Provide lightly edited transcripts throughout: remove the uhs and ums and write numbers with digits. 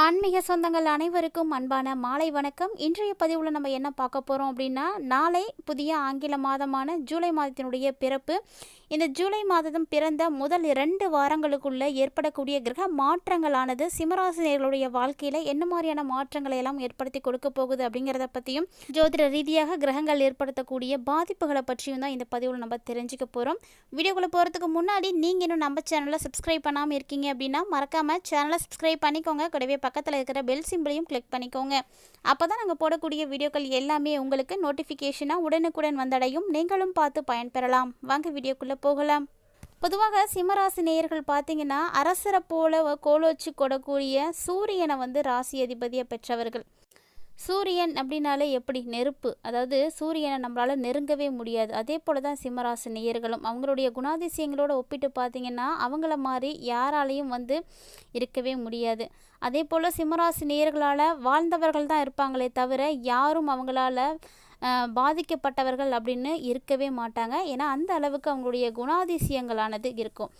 ஆன்மீக சொந்தங்கள் அனைவருக்கும் அன்பான மாலை வணக்கம். இன்றைய பதிவில் நம்ம என்ன பார்க்க போகிறோம் அப்படின்னா, நாளை புதிய ஆங்கில மாதமான ஜூலை மாதத்தினுடைய பிறப்பு. இந்த ஜூலை மாதம் பிறந்த முதல் 2 வாரங்களுக்குள்ள ஏற்படக்கூடிய கிரக மாற்றங்களானது சிம்மராசினியர்களுடைய வாழ்க்கையில் என்ன மாதிரியான மாற்றங்களை எல்லாம் ஏற்படுத்தி கொடுக்க போகுது அப்படிங்கிறத பற்றியும், ஜோதிட ரீதியாக கிரகங்கள் ஏற்படுத்தக்கூடிய பாதிப்புகளை பற்றியும் தான் இந்த பதிவில் நம்ம தெரிஞ்சுக்க போகிறோம். வீடியோக்குள்ளே போகிறதுக்கு முன்னாடி நீங்கள் இன்னும் நம்ம சேனலை சப்ஸ்கிரைப் பண்ணாமல் இருக்கீங்க அப்படின்னா மறக்காமல் சேனலை சப்ஸ்கிரைப் பண்ணிக்கோங்க. கூடவே பக்கத்தில் இருக்கிற பெல் சிம்பிளையும் கிளிக் பண்ணிக்கோங்க. அப்போ தான் நாங்கள் போடக்கூடிய வீடியோக்கள் எல்லாமே உங்களுக்கு நோட்டிஃபிகேஷனாக உடனுக்குடன் வந்தடையும். நீங்களும் பார்த்து பயன்பெறலாம். வாங்க வீடியோக்குள்ளே போகலாம். பொதுவாக சிம்மராசி நேயர்கள் பார்த்தீங்கன்னா, அரசரை போல கோலோச்சி கொடக்கூடிய சூரியனை ராசி அதிபதியை பெற்றவர்கள். சூரியன் அப்படின்னாலே எப்படி நெருப்பு, அதாவது சூரியனை நம்மளால் நெருங்கவே முடியாது. அதே போல் தான் சிம்மராசி நேயர்களும் அவங்களுடைய குணாதிசயங்களோடு ஒப்பிட்டு பார்த்திங்கன்னா அவங்கள மாதிரி யாராலையும் இருக்கவே முடியாது. அதே போல் சிம்மராசி நேயர்களால் வாழ்ந்தவர்கள் தான் இருப்பாங்களே தவிர யாரும் அவங்களால பாதிக்கப்பட்டவர்கள் அப்படின்னு இருக்கவே மாட்டாங்க. ஏன்னா அந்த அளவுக்கு அவங்களுடைய குணாதிசயங்களானது இருக்கும்.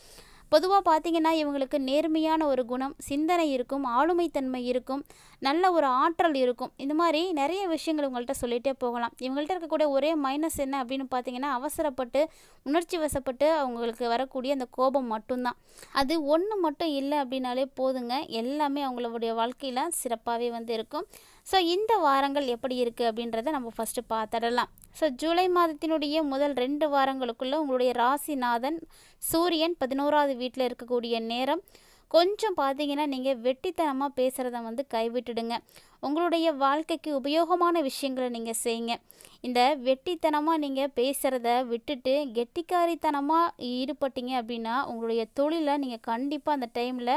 பொதுவாக பார்த்திங்கன்னா இவங்களுக்கு நேர்மையான ஒரு குணம், சிந்தனை இருக்கும், ஆளுமைத்தன்மை இருக்கும், நல்ல ஒரு ஆற்றல் இருக்கும். இந்த மாதிரி நிறைய விஷயங்கள் இவங்கள்ட்ட சொல்லிகிட்டே போகலாம். இவங்கள்ட்ட இருக்கக்கூடிய ஒரே மைனஸ் என்ன அப்படின்னு பார்த்திங்கன்னா, அவசரப்பட்டு உணர்ச்சி வசப்பட்டு அவங்களுக்கு வரக்கூடிய அந்த கோபம் மட்டும்தான். அது ஒன்று மட்டும் இல்லை அப்படின்னாலே போதுங்க, எல்லாமே அவங்களுடைய வாழ்க்கையில் சிறப்பாகவே இருக்கும். ஸோ இந்த வாரங்கள் எப்படி இருக்குது அப்படின்றத நம்ம ஃபஸ்ட்டு பார்த்துடலாம். ஸோ ஜூலை மாதத்தினுடைய முதல் 2 வாரங்களுக்குள்ளே உங்களுடைய ராசிநாதன் சூரியன் 11வது வீட்டில் இருக்கக்கூடிய நேரம். கொஞ்சம் பார்த்தீங்கன்னா நீங்கள் வெட்டித்தனமாக பேசுகிறத கைவிட்டுடுங்க. உங்களுடைய வாழ்க்கைக்கு உபயோகமான விஷயங்களை நீங்கள் செய்யுங்க. இந்த வெட்டித்தனமாக நீங்கள் பேசுகிறத விட்டுட்டு கெட்டிக்காரித்தனமாக ஈடுபட்டீங்க அப்படின்னா உங்களுடைய தொழிலை நீங்கள் கண்டிப்பாக அந்த டைமில்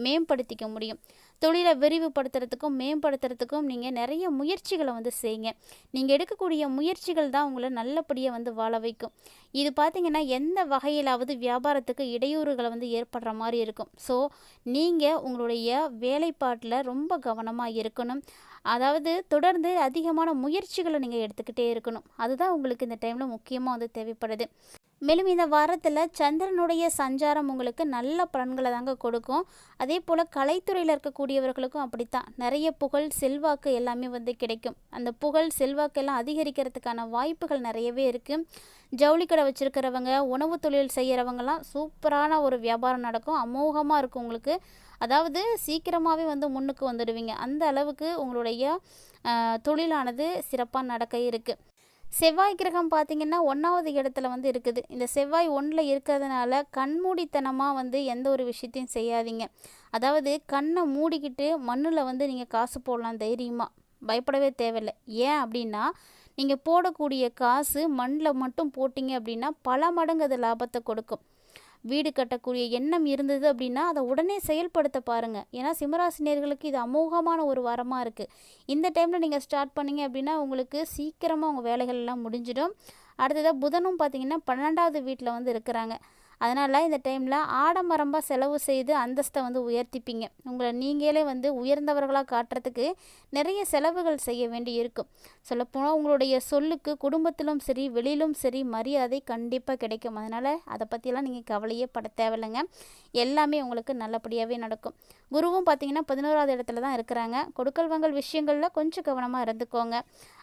மேம்படுத்திக்க முடியும். தொழிலை விரிவுபடுத்துறதுக்கும் மேம்படுத்துறதுக்கும் நீங்கள் நிறைய முயற்சிகளை செய்யுங்க. நீங்கள் எடுக்கக்கூடிய முயற்சிகள் தான் உங்களை நல்லபடியாக வாழ வைக்கும். இது பார்த்திங்கன்னா எந்த வகையிலாவது வியாபாரத்துக்கு இடையூறுகளை ஏற்படுற மாதிரி இருக்கும். ஸோ நீங்கள் உங்களுடைய வேலைப்பாட்டில் ரொம்ப கவனமாக இருக்கணும். அதாவது தொடர்ந்து அதிகமான முயற்சிகளை நீங்கள் எடுத்துக்கிட்டே இருக்கணும். அதுதான் உங்களுக்கு இந்த டைமில் முக்கியமாக தேவைப்படுது. மேலும் இந்த வாரத்தில் சந்திரனுடைய சஞ்சாரம் உங்களுக்கு நல்ல பலன்களை தாங்க கொடுக்கும். அதே போல் கலைத்துறையில் இருக்கக்கூடியவர்களுக்கும் அப்படித்தான். நிறைய புகழ் செல்வாக்கு எல்லாமே கிடைக்கும். அந்த புகழ் செல்வாக்கெல்லாம் அதிகரிக்கிறதுக்கான வாய்ப்புகள் நிறையவே இருக்குது. ஜவுளி கடை வச்சுருக்கிறவங்க, உணவு தொழில் செய்கிறவங்கலாம் சூப்பரான ஒரு வியாபாரம் நடக்கும், அமோகமாக இருக்கும் உங்களுக்கு. அதாவது சீக்கிரமாகவே முன்னுக்கு வந்துடுவீங்க. அந்த அளவுக்கு உங்களுடைய தொழிலானது சிறப்பாக நடக்க இருக்குது. செவ்வாய் கிரகம் பார்த்திங்கன்னா 1வது இடத்துல இருக்குது. இந்த செவ்வாய் 1ல் இருக்கிறதுனால கண்மூடித்தனமாக எந்த ஒரு விஷயத்தையும் செய்யாதீங்க. அதாவது கண்ணை மூடிக்கிட்டு மண்ணில் நீங்கள் காசு போடலாம் தைரியமாக, பயப்படவே தேவையில்லை. ஏன் அப்படின்னா நீங்கள் போடக்கூடிய காசு மண்ணில் மட்டும் போட்டிங்க அப்படின்னா பல மடங்கு அது லாபத்தை கொடுக்கும். வீடு கட்டக்கூடிய எண்ணம் இருந்தது அப்படின்னா அதை உடனே செயல்படுத்த பாருங்கள். ஏன்னா சிம்மராசினியர்களுக்கு இது அமோகமான ஒரு வாரமாக இருக்குது. இந்த டைமில் நீங்கள் ஸ்டார்ட் பண்ணிங்க அப்படின்னா உங்களுக்கு சீக்கிரமாக உங்கள் வேலைகள் எல்லாம் முடிஞ்சிடும். அடுத்ததாக புதனும் பார்த்திங்கன்னா 12வது வீட்டில் இருக்கிறாங்க. அதனால் இந்த டைமில் ஆடம்பரமாக செலவு செய்து அந்தஸ்தை உயர்த்திப்பீங்க. உங்களை நீங்களே உயர்ந்தவர்களாக காட்டுறதுக்கு நிறைய செலவுகள் செய்ய வேண்டி இருக்கும். சொல்லப்போனால் உங்களுடைய சொல்லுக்கு குடும்பத்திலும் சரி வெளியிலும் சரி மரியாதை கண்டிப்பாக கிடைக்கும். அதனால் அதை பற்றியெல்லாம் நீங்கள் கவலையே பட தேவையில்லைங்க. எல்லாமே உங்களுக்கு நல்லபடியாகவே நடக்கும். குருவும் பார்த்திங்கன்னா 11வது இடத்துல தான் இருக்கிறாங்க. கொடுக்கல் வாங்கல் விஷயங்களில் கொஞ்சம் கவனமாக இருந்துக்கோங்க.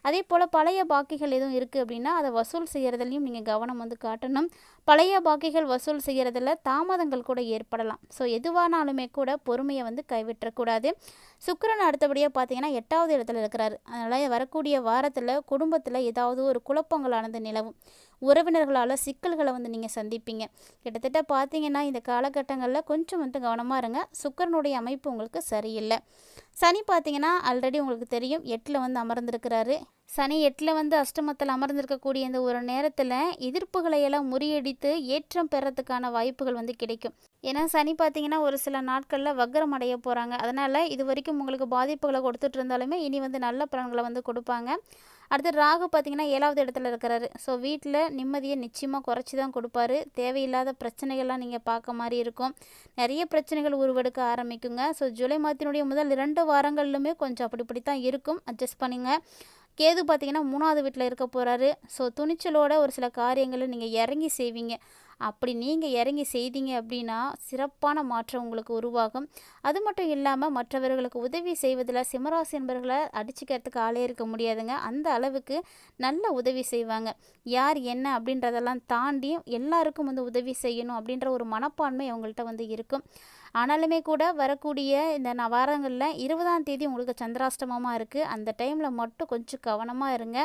அதே போல் பழைய பாக்கிகள் எதுவும் இருக்குது அப்படின்னா அதை வசூல் செய்கிறதுலையும் நீங்கள் கவனம் காட்டணும். பழைய பாக்கிகள் வசூல் செய்கிறதுல தாமதங்கள் கூட ஏற்படலாம். ஸோ எதுவானாலுமே கூட பொறுமையை கைவிட்டக்கூடாது. சுக்கிரன் அடுத்தபடியாக பார்த்தீங்கன்னா 8வது இடத்துல இருக்கிறாரு. அதனால் வரக்கூடிய வாரத்தில் குடும்பத்தில் ஏதாவது ஒரு குழப்பங்களானது நிலவும். உறவினர்களால் சிக்கல்களை நீங்கள் சந்திப்பீங்க. கிட்டத்தட்ட பார்த்தீங்கன்னா இந்த காலகட்டங்களில் கொஞ்சம் கவனமாக இருங்க. சுக்கிரனுடைய அமைப்பு உங்களுக்கு சரியில்லை. சனி பார்த்தீங்கன்னா ஆல்ரெடி உங்களுக்கு தெரியும் 8ல் அமர்ந்திருக்கிறாரு. சனி 8ல் அஷ்டமத்தில் அமர்ந்திருக்கக்கூடிய இந்த ஒரு நேரத்தில் எதிர்ப்புகளை எல்லாம் முறியடித்து ஏற்றம் பெறத்துக்கான வாய்ப்புகள் கிடைக்கும். ஏன்னா சனி பார்த்தீங்கன்னா ஒரு சில நாட்களில் வக்ரம் அடைய போகிறாங்க. அதனால் இது வரைக்கும் உங்களுக்கு பாதிப்புகளை கொடுத்துட்டு இருந்தாலுமே இனி நல்ல பலன்களை கொடுப்பாங்க. அடுத்து ராகு பார்த்திங்கன்னா 7வது இடத்துல இருக்கிறாரு. ஸோ வீட்டில் நிம்மதியை நிச்சயமாக குறைச்சி தான் கொடுப்பாரு. தேவையில்லாத பிரச்சனைகள்லாம் நீங்கள் பார்க்க மாதிரி இருக்கும். நிறைய பிரச்சனைகள் உருவெடுக்க ஆரம்பிக்குங்க. ஸோ ஜூலை மாதத்தினுடைய முதல் 2 வாரங்கள்லுமே கொஞ்சம் அப்படி தான் இருக்கும். அட்ஜஸ்ட் பண்ணுங்க. கேது பார்த்திங்கன்னா 3வது வீட்டில் இருக்க போகிறாரு. ஸோ துணிச்சலோட ஒரு சில காரியங்களை நீங்கள் இறங்கி செய்வீங்க. அப்படி நீங்கள் இறங்கி செய்தீங்க அப்படின்னா சிறப்பான மாற்றம் உங்களுக்கு உருவாகும். அது மட்டும் இல்லாமல் மற்றவர்களுக்கு உதவி செய்வதில் சிம்மராசி என்பவர்களை அடிச்சுக்கிறதுக்கு ஆளே இருக்க முடியாதுங்க. அந்த அளவுக்கு நல்ல உதவி செய்வாங்க. யார் என்ன அப்படின்றதெல்லாம் தாண்டி எல்லாருக்கும் வந்து உதவி செய்யணும் அப்படின்ற ஒரு மனப்பான்மை அவங்கள்ட்ட வந்து இருக்கும். ஆனாலுமே கூட வரக்கூடிய இந்த வாரங்களில் 20ஆம் தேதி உங்களுக்கு சந்திராஷ்டமமாக இருக்குது. அந்த டைமில் மட்டும் கொஞ்சம் கவனமாக இருங்க.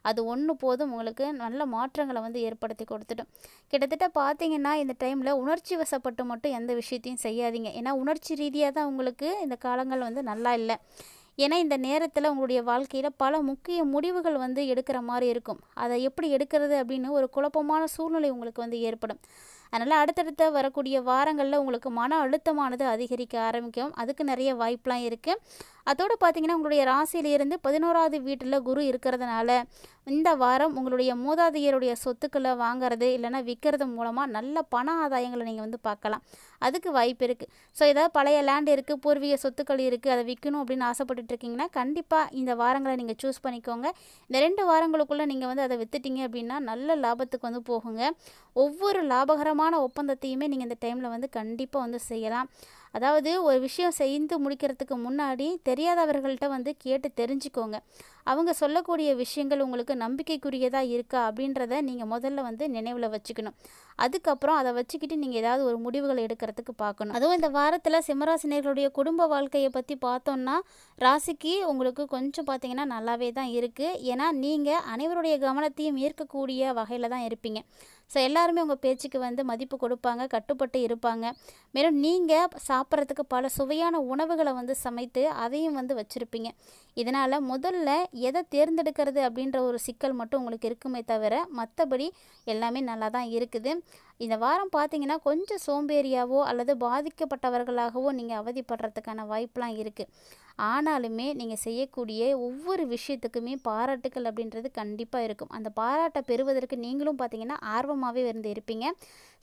அது ஒன்று போதும் உங்களுக்கு நல்ல மாற்றங்களை வந்து ஏற்படுத்தி கொடுத்துடும். கிட்டத்தட்ட பார்த்தீங்கன்னா இந்த டைமில் உணர்ச்சி வசப்பட்டு மட்டும் எந்த விஷயத்தையும் செய்யாதீங்க. ஏன்னா உணர்ச்சி ரீதியாக தான் உங்களுக்கு இந்த காலங்கள் வந்து நல்லா இல்லை. ஏன்னா இந்த நேரத்தில் உங்களுடைய வாழ்க்கையில் பல முக்கிய முடிவுகள் வந்து எடுக்கிற மாதிரி இருக்கும். அதை எப்படி எடுக்கிறது அப்படின்னு ஒரு குழப்பமான சூழ்நிலை உங்களுக்கு வந்து ஏற்படும். அதனால் அடுத்தடுத்த வரக்கூடிய வாரங்களில் உங்களுக்கு மன அழுத்தமானது அதிகரிக்க ஆரம்பிக்கும். அதுக்கு நிறைய வாய்ப்பெலாம் இருக்குது. அதோடு பார்த்திங்கன்னா உங்களுடைய ராசியிலிருந்து 11வது வீட்டில் குரு இருக்கிறதுனால இந்த வாரம் உங்களுடைய மூதாதையருடைய சொத்துக்களை வாங்கிறது இல்லைனா விற்கிறது மூலமாக நல்ல பண ஆதாயங்களை நீங்கள் வந்து பார்க்கலாம். அதுக்கு வாய்ப்பு இருக்குது. ஸோ ஏதாவது பழைய லேண்ட் இருக்குது, பூர்வீக சொத்துக்கள் இருக்குது, அதை விற்கணும் அப்படின்னு ஆசைப்பட்டுட்டு இருக்கீங்கன்னா கண்டிப்பாக இந்த வாரங்களை நீங்கள் சூஸ் பண்ணிக்கோங்க. இந்த 2 வாரங்களுக்குள்ளே நீங்கள் வந்து அதை விற்றுட்டீங்க அப்படின்னா நல்ல லாபத்துக்கு வந்து போகுங்க. ஒவ்வொரு லாபகரமான ஒப்பந்தத்தையுமே நீங்கள் இந்த டைமில் வந்து கண்டிப்பாக வந்து செய்யலாம். அதாவது ஒரு விஷயம் செய்து முடிக்கிறதுக்கு முன்னாடி தெரியாதவர்கள்ட்ட வந்து கேட்டு தெரிஞ்சுக்கோங்க. அவங்க சொல்லக்கூடிய விஷயங்கள் உங்களுக்கு நம்பிக்கைக்குரியதாக இருக்கா அப்படின்றத நீங்கள் முதல்ல வந்து நினைவில் வச்சுக்கணும். அதுக்கப்புறம் அதை வச்சுக்கிட்டு நீங்கள் ஏதாவது ஒரு முடிவுகள் எடுக்கிறதுக்கு பார்க்கணும். அதுவும் இந்த வாரத்தில் சிம்மராசினியர்களுடைய குடும்ப வாழ்க்கையை பற்றி பார்த்தோன்னா ராசிக்கு உங்களுக்கு கொஞ்சம் பார்த்திங்கன்னா நல்லாவே தான் இருக்குது. ஏன்னா நீங்கள் அனைவருடைய கவனத்தையும் ஈர்க்கக்கூடிய வகையில் தான் இருப்பீங்க. ஸோ எல்லாருமே உங்கள் பேச்சுக்கு வந்து மதிப்பு கொடுப்பாங்க, கட்டுப்பட்டு இருப்பாங்க. மேலும் நீங்கள் சாப்பிட்றதுக்கு பல சுவையான உணவுகளை வந்து சமைத்து அதையும் வந்து வச்சுருப்பீங்க. இதனால் முதல்ல எதை தேர்ந்தெடுக்கிறது அப்படின்ற ஒரு சிக்கல் மட்டும் உங்களுக்கு இருக்குமே தவிர மற்றபடி எல்லாமே நல்லா தான் இருக்குது. இந்த வாரம் பார்த்தீங்கன்னா கொஞ்சம் சோம்பேறியாவோ அல்லது பாதிக்கப்பட்டவர்களாகவோ நீங்கள் அவதிப்படுறதுக்கான வாய்ப்பெலாம் இருக்குது. ஆனாலுமே நீங்கள் செய்யக்கூடிய ஒவ்வொரு விஷயத்துக்குமே பாராட்டுக்கள் அப்படின்றது கண்டிப்பாக இருக்கும். அந்த பாராட்டை பெறுவதற்கு நீங்களும் பார்த்தீங்கன்னா ஆர்வமாகவே இருந்து இருப்பீங்க.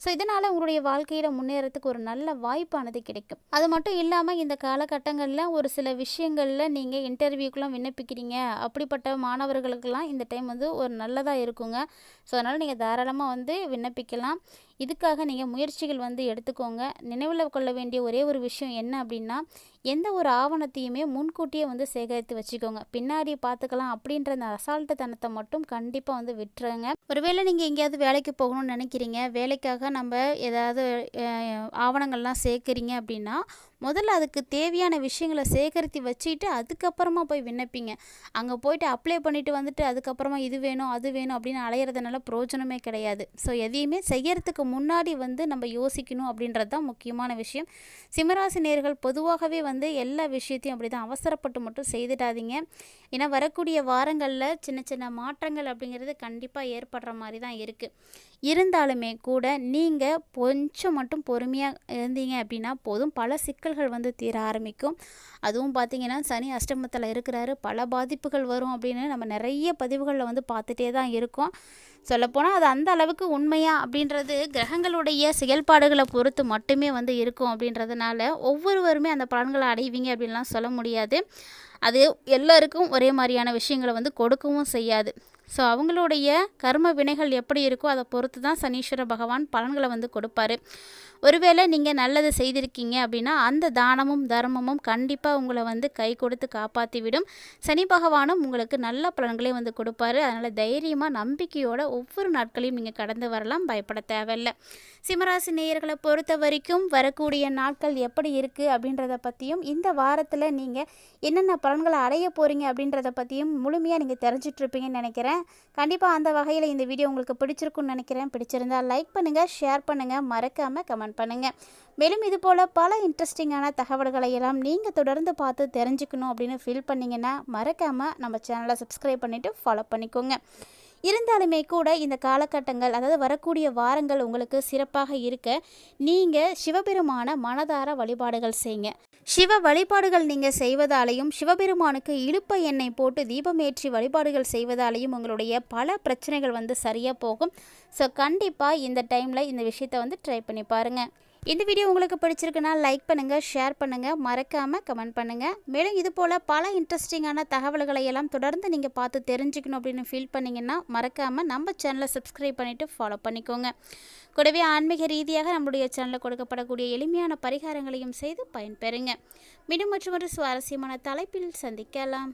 ஸோ இதனால் உங்களுடைய வாழ்க்கையில் முன்னேறத்துக்கு ஒரு நல்ல வாய்ப்பானது கிடைக்கும். அது மட்டும் இல்லாமல் இந்த காலகட்டங்களில் ஒரு சில விஷயங்களில் நீங்கள் இன்டர்வியூக்கெலாம் விண்ணப்பிக்கிறீங்க. அப்படிப்பட்ட மாணவர்களுக்கெல்லாம் இந்த டைம் வந்து ஒரு நல்லதாக இருக்குங்க. ஸோ அதனால் நீங்கள் தாராளமாக வந்து விண்ணப்பிக்கலாம். இதுக்காக நீங்கள் முயற்சிகள் வந்து எடுத்துக்கோங்க. நினைவில் கொள்ள வேண்டிய ஒரே ஒரு விஷயம் என்ன அப்படின்னா, எந்த ஒரு ஆவணத்தையுமே முன்கூட்டியே வந்து சேகரித்து வச்சுக்கோங்க. பின்னாடி பார்த்துக்கலாம் அப்படின்ற அந்த அசால்ட்டுத்தனத்தை மட்டும் கண்டிப்பாக வந்து விட்டுருங்க. ஒருவேளை நீங்கள் எங்கேயாவது வேலைக்கு போகணும்னு நினைக்கிறீங்க, வேலைக்காக நம்ம ஏதாவது ஆவணங்கள்லாம் சேர்க்குறீங்க அப்படின்னா முதல்ல அதுக்கு தேவையான விஷயங்களை சேகரித்து வச்சுட்டு அதுக்கப்புறமா போய் விண்ணப்பிங்க. அங்கே போயிட்டு அப்ளை பண்ணிவிட்டு வந்துட்டு அதுக்கப்புறமா இது வேணும் அது வேணும் அப்படின்னு அலையிறதுனால பிரயோஜனமே கிடையாது. ஸோ எதையுமே செய்யறதுக்கு முன்னாடி வந்து நம்ம யோசிக்கணும் அப்படின்றது தான் முக்கியமான விஷயம். சிம்மராசி நேயர்கள் பொதுவாகவே வந்து எல்லா விஷயத்தையும் அப்படி தான் அவசரப்பட்டு மட்டும் செய்துடாதீங்க. ஏன்னா வரக்கூடிய வாரங்களில் சின்ன சின்ன மாற்றங்கள் அப்படிங்கிறது கண்டிப்பாக ஏற்படுற மாதிரி தான் இருக்குது. இருந்தாலுமே கூட நீங்கள் கொஞ்சம் மட்டும் பொறுமையாக இருந்தீங்க அப்படின்னா போதும். பல சிக்கல்கள் வந்து தீர ஆரம்பிக்கும். அதுவும் பார்த்திங்கன்னா சனி அஷ்டமத்தில் இருக்கிறாரு, பல பாதிப்புகள் வரும் அப்படின்னு நம்ம நிறைய பதிவுகளில் வந்து பார்த்துட்டே தான் இருக்கோம். சொல்லப்போனால் அது அந்த அளவுக்கு உண்மையா அப்படின்றது கிரகங்களுடைய செயல்பாடுகளை பொறுத்து மட்டுமே வந்து இருக்கும். அப்படின்றதுனால ஒவ்வொருவருமே அந்த பலன்களை அடைவீங்க அப்படின்லாம் சொல்ல முடியாது. அது எல்லாருக்கும் ஒரே மாதிரியான விஷயங்களை வந்து கொடுக்கவும் செய்யாது. ஸோ அவங்களுடைய கர்ம வினைகள் எப்படி இருக்கோ அதை பொறுத்து தான் சனீஸ்வர பகவான் பலன்களை வந்து கொடுப்பாரு. ஒருவேளை நீங்கள் நல்லது செய்திருக்கீங்க அப்படின்னா அந்த தானமும் தர்மமும் கண்டிப்பாக உங்களை வந்து கை கொடுத்து காப்பாற்றி விடும். சனி பகவானும் உங்களுக்கு நல்ல பலன்களை வந்து கொடுப்பாரு. அதனால் தைரியமாக நம்பிக்கையோட ஒவ்வொரு நாட்களையும் நீங்கள் கடந்து வரலாம், பயப்பட தேவையில்லை. சிம்மராசி நேயர்களை பொறுத்த வரைக்கும் வரக்கூடிய நாட்கள் எப்படி இருக்குது அப்படின்றத பற்றியும் இந்த வாரத்தில் நீங்கள் என்னென்ன பலன்களை அடைய போகிறீங்க அப்படின்றத பற்றியும் முழுமையாக நீங்கள் தெரிஞ்சிட்ருப்பீங்கன்னு நினைக்கிறேன். கண்டிப்பாக அந்த வகையில் இந்த வீடியோ உங்களுக்கு பிடிச்சிருக்குன்னு நினைக்கிறேன். பிடிச்சிருந்தால் லைக் பண்ணுங்கள், ஷேர் பண்ணுங்கள், மறக்காமல் கமெண்ட் பண்ணுங்கள். மேலும் இது போல் பல இன்ட்ரெஸ்டிங்கான தகவல்களை எல்லாம் நீங்கள் தொடர்ந்து பார்த்து தெரிஞ்சுக்கணும் அப்படின்னு ஃபீல் பண்ணிங்கன்னா மறக்காமல் நம்ம சேனலை சப்ஸ்கிரைப் பண்ணிவிட்டு ஃபாலோ பண்ணிக்கோங்க. இருந்தாலுமே கூட இந்த காலகட்டங்கள் அதாவது வரக்கூடிய வாரங்கள் உங்களுக்கு சிறப்பாக இருக்க நீங்கள் சிவபெருமான மனதார வழிபாடுகள் செய்யுங்க. சிவ வழிபாடுகள் நீங்கள் செய்வதாலையும் சிவபெருமானுக்கு இழுப்ப எண்ணெய் போட்டு தீபமேற்றி வழிபாடுகள் செய்வதாலையும் உங்களுடைய பல பிரச்சனைகள் வந்து சரியாக போகும். ஸோ கண்டிப்பாக இந்த டைமில் இந்த விஷயத்தை வந்து ட்ரை பண்ணி பாருங்கள். இந்த வீடியோ உங்களுக்கு பிடிச்சிருக்குன்னா லைக் பண்ணுங்கள், ஷேர் பண்ணுங்கள், மறக்காமல் கமெண்ட் பண்ணுங்கள். மேலும் இது போல் பல இன்ட்ரெஸ்டிங்கான தகவல்களை எல்லாம் தொடர்ந்து நீங்கள் பார்த்து தெரிஞ்சுக்கணும் அப்படின்னு ஃபீல் பண்ணிங்கன்னா மறக்காமல் நம்ம சேனலை சப்ஸ்கிரைப் பண்ணிவிட்டு ஃபாலோ பண்ணிக்கோங்க. கூடவே ஆன்மீக ரீதியாக நம்முடைய சேனலில் கொடுக்கப்படக்கூடிய எளிமையான பரிகாரங்களையும் செய்து பயன்பெறுங்க. மீண்டும் மற்றும் ஒரு சுவாரஸ்யமான தலைப்பில் சந்திக்கலாம்.